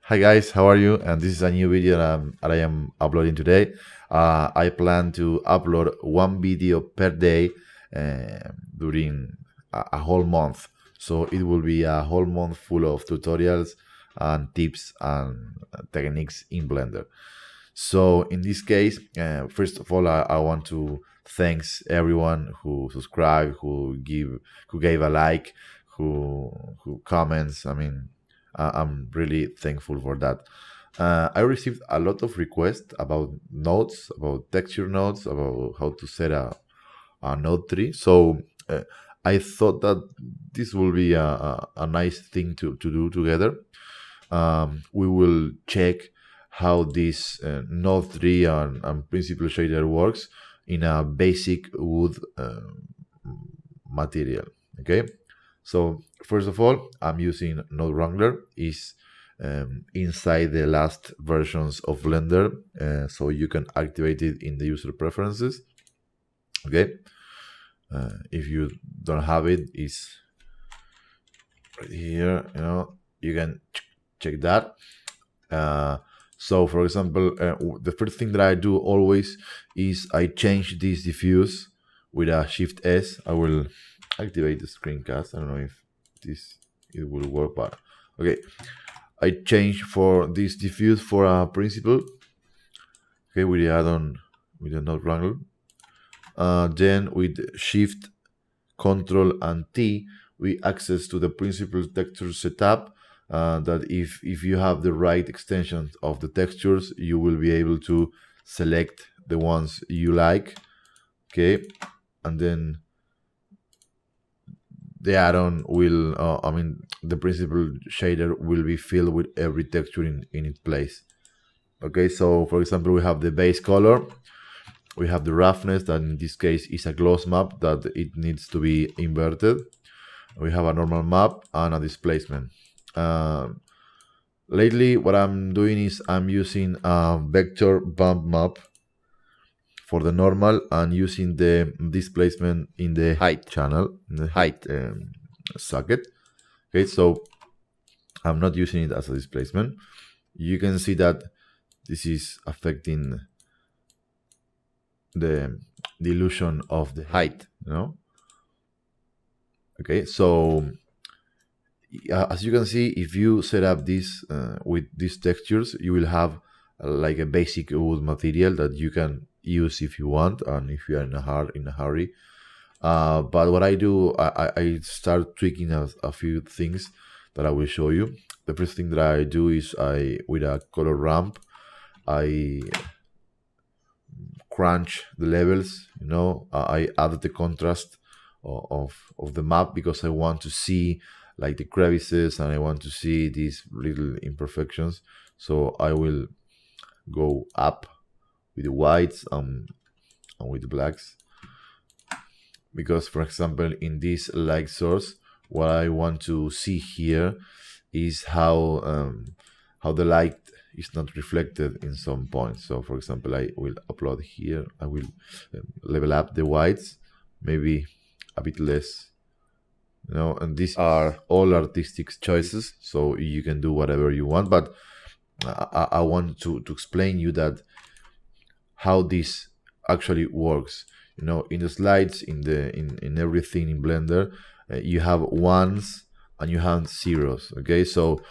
Hi guys, how are you? And this is a new video that I am uploading today. I plan to upload one video per day during a whole month. So it will be a whole month full of tutorials and tips and techniques in Blender. So in this case, first of all, I want to thanks everyone who subscribed, who gave a like, who comments. I mean, I'm really thankful for that. I received a lot of requests about nodes, about texture nodes, about how to set a node tree. So I thought that this will be a nice thing to do together. We will check how this node tree and principal shader works in a basic wood material. Okay, so first of all, I'm using Node Wrangler. Is inside the last versions of Blender, so you can activate it in the user preferences. Okay, if you don't have it, it's right here. You can check that. So for example, the first thing that I do always is I change this diffuse with a Shift S. I will activate the screencast. I don't know if it will work, but okay. I change for this diffuse for a principle. Okay, with the add-on with the node wrangler. Then with Shift, Control, and T, we access to the principal texture setup. That if you have the right extensions of the textures, you will be able to select the ones you like. Okay, and then the add-on will, the principal shader will be filled with every texture in its place. Okay, so for example, we have the base color, we have the roughness, that in this case is a gloss map that it needs to be inverted. We have a normal map and a displacement. Lately, what I'm doing is I'm using a vector bump map for the normal and using the displacement in the height channel, in the height socket. Okay, so I'm not using it as a displacement. You can see that this is affecting the illusion of the height, Okay, so as you can see, if you set up this with these textures, you will have like a basic wood material that you can use if you want and if you are in a hurry. But what I do, I start tweaking a few things that I will show you. The first thing that I do is with a color ramp, I crunch the levels. I add the contrast of the map because I want to see like the crevices and I want to see these little imperfections. So I will go up with the whites and with the blacks, because for example in this light source, what I want to see here is how the light is not reflected in some points. So for example, I will upload here, I will level up the whites, maybe a bit less, and these are all artistic choices, so you can do whatever you want. But I want to explain you that how this actually works. In the slides, in everything in Blender, you have ones and you have zeros. Okay, so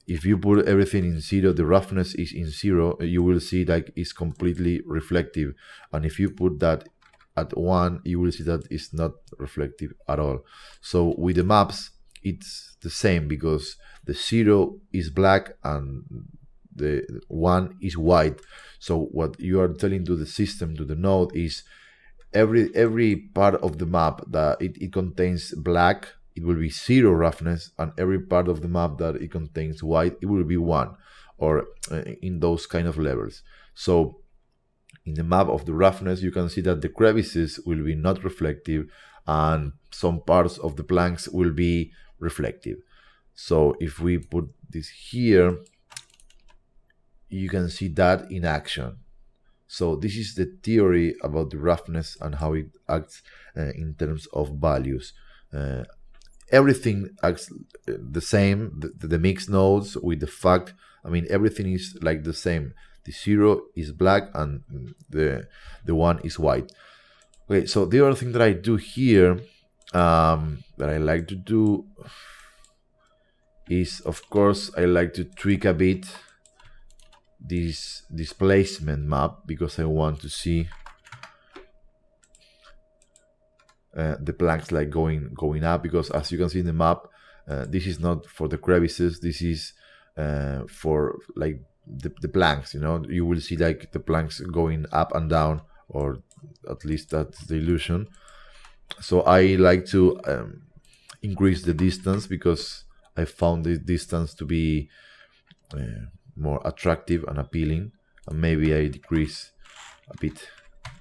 if you put everything in zero, the roughness is in zero, you will see like it's completely reflective. And if you put that at 1, you will see that it's not reflective at all. So with the maps, it's the same, because the 0 is black and the 1 is white. So what you are telling to the system, to the node, is every part of the map that it contains black, it will be 0 roughness, and every part of the map that it contains white, it will be 1, or in those kind of levels. So in the map of the roughness, you can see that the crevices will be not reflective and some parts of the planks will be reflective. So if we put this here, you can see that in action. So this is the theory about the roughness and how it acts in terms of values. everything acts the same. The mixed nodes with the fact, I mean, everything is like the same. The 0 is black and the 1 is white. Okay, so the other thing that I do here, that I like to do, is, of course, I like to tweak a bit this displacement map, because I want to see the blanks like going up, because as you can see in the map, this is not for the crevices, this is for like the blanks. You will see like the blanks going up and down, or at least that's the illusion. So I like to increase the distance, because I found this distance to be more attractive and appealing, and maybe I decrease a bit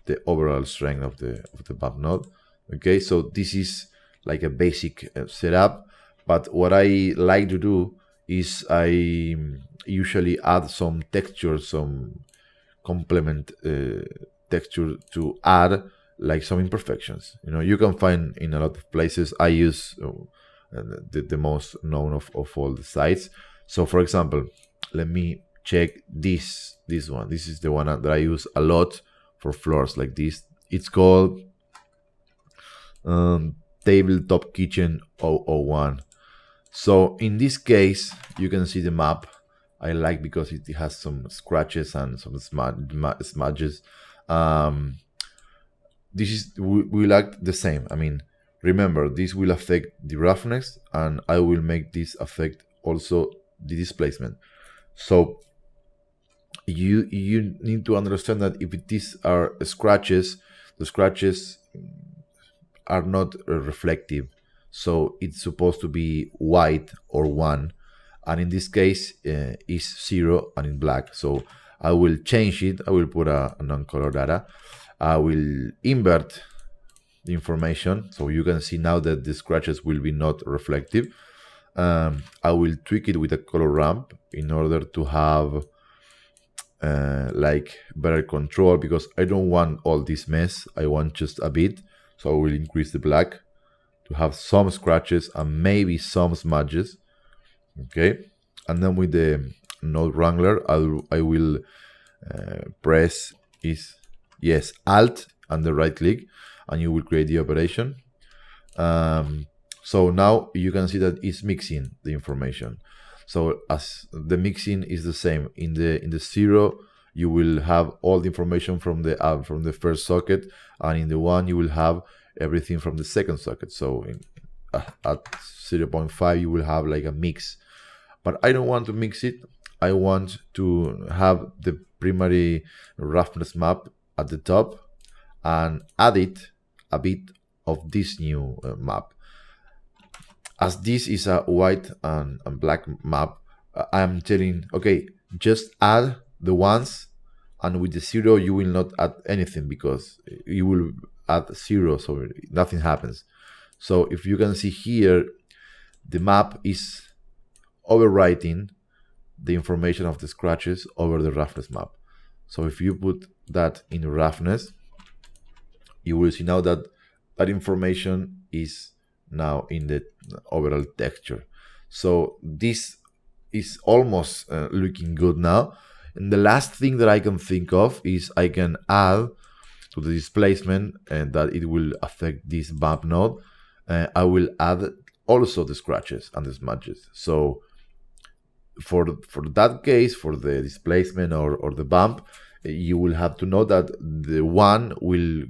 the overall strength of the map node. Okay, so this is like a basic setup, but what I like to do is I usually add some texture, some complement texture to add like some imperfections. You can find in a lot of places. I use the most known of all the sites. So for example, let me check this one. This is the one that I use a lot for floors like this. It's called Tabletop Kitchen 001. So in this case, you can see the map. I like because it has some scratches and some smudges. This is we like the same. I mean, remember, this will affect the roughness, and I will make this affect also the displacement. So you need to understand that if these are scratches, the scratches are not reflective, so it's supposed to be white or 1, and in this case is 0 and in black. So I will change it. I will put a non-color data. I will invert the information, so you can see now that the scratches will be not reflective. I will tweak it with a color ramp in order to have like better control, because I don't want all this mess. I want just a bit. So I will increase the black to have some scratches and maybe some smudges. Okay, and then with the node wrangler, I will press Alt and the right click, and you will create the operation. So now you can see that it's mixing the information. So as the mixing is the same in the 0, you will have all the information from the first socket, and in the 1 you will have everything from the second socket. So at 0.5 you will have like a mix, but I don't want to mix it. I want to have the primary roughness map at the top and add it a bit of this new map. As this is a white and black map, I'm telling, okay, just add the ones, and with the 0 you will not add anything, because you will add 0, so nothing happens. So if you can see here, the map is overwriting the information of the scratches over the roughness map. So if you put that in roughness, you will see now that that information is now in the overall texture. So this is almost looking good now. And the last thing that I can think of is I can add to the displacement, and that it will affect this bump node. I will add also the scratches and the smudges. So for that case, for the displacement or the bump, you will have to know that the 1 will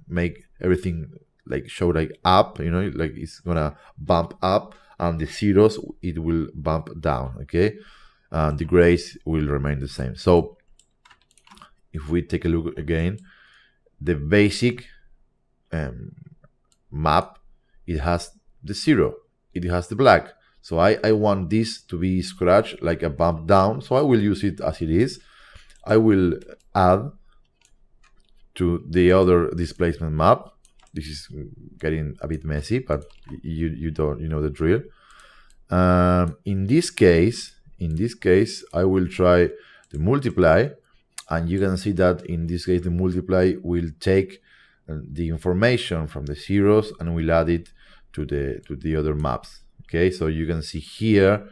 make everything like show like up, like it's gonna bump up, and the 0s it will bump down. Okay, and the grays will remain the same. So if we take a look again, the basic map, it has the 0, it has the black. So I want this to be scratched like a bump down, so I will use it as it is. I will add to the other displacement map. This is getting a bit messy, but you know the drill. In this case, I will try to multiply, and you can see that in this case the multiply will take the information from the 0s and will add it to the other maps. Okay, so you can see here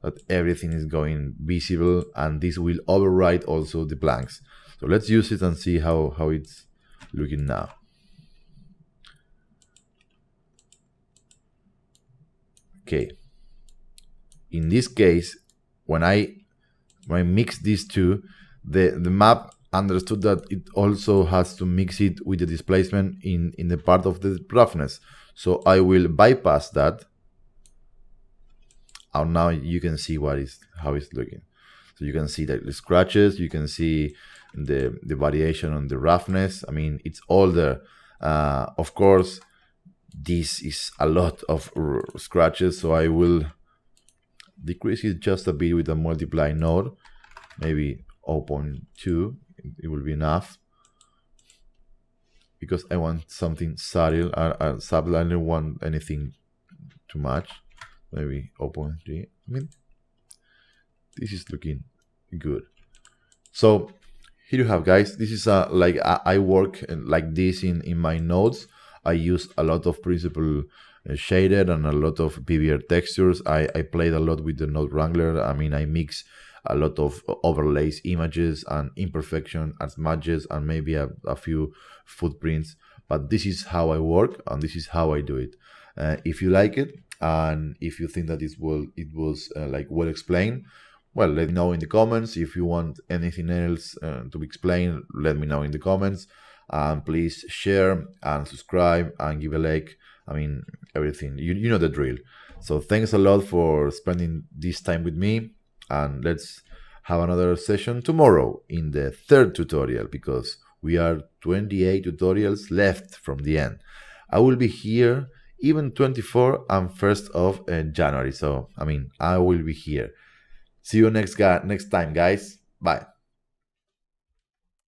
that everything is going visible, and this will override also the blanks. So let's use it and see how it's looking now. Okay, in this case, when I mix these two, the map understood that it also has to mix it with the displacement in the part of the roughness. So I will bypass that, and now you can see how it's looking. So you can see that the scratches, you can see the variation on the roughness. I mean, it's all there. Of course, this is a lot of scratches, so I will decrease it just a bit with a multiply node, maybe 0.2. It will be enough, because I want something subtle. Subtle, I don't want anything too much. Maybe 0.3. I mean, this is looking good. So here you have, guys. This is like I work like this in my nodes. I use a lot of principal shaded and a lot of PBR textures. I played a lot with the node wrangler. I mean, I mix a lot of overlays, images, and imperfection as smudges, and maybe a few footprints. But this is how I work, and this is how I do it. If you like it, and if you think that it was like well explained, well, let me know in the comments. If you want anything else to be explained, let me know in the comments. And please share and subscribe and give a like. I mean, everything. You know the drill. So thanks a lot for spending this time with me. And let's have another session tomorrow in the third tutorial, because we are 28 tutorials left from the end. I will be here even 24 and 1st of January. So, I mean, I will be here. See you next time, guys. Bye.